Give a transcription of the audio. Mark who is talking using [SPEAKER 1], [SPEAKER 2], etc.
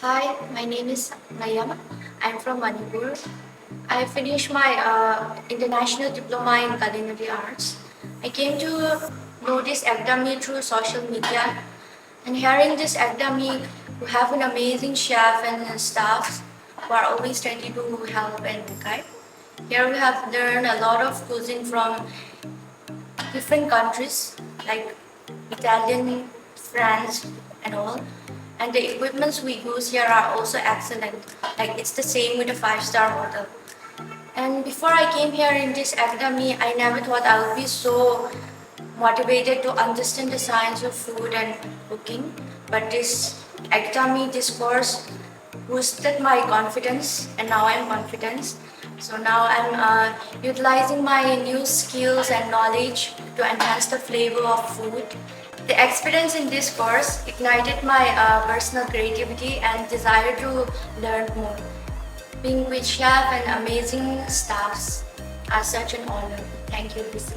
[SPEAKER 1] Hi, my name is Mayam. I'm from Manipur. I finished my International Diploma in Culinary Arts. I came to know this academy through social media, and hearing this academy, we have an amazing chef and staff who are always ready to help and guide. Here we have learned a lot of cuisine from different countries like Italian, France, and all. And the equipments we use here are also excellent. Like it's the same with a five-star hotel. And before I came here in this academy, I never thought I would be so motivated to understand the science of food and cooking. But this academy, this course boosted my confidence, and now I'm confident. So now I'm utilizing my new skills and knowledge to enhance the flavor of food. The experience in this course ignited my personal creativity and desire to learn more. Being with chef and amazing staffs are such an honor. Thank you, Lucy.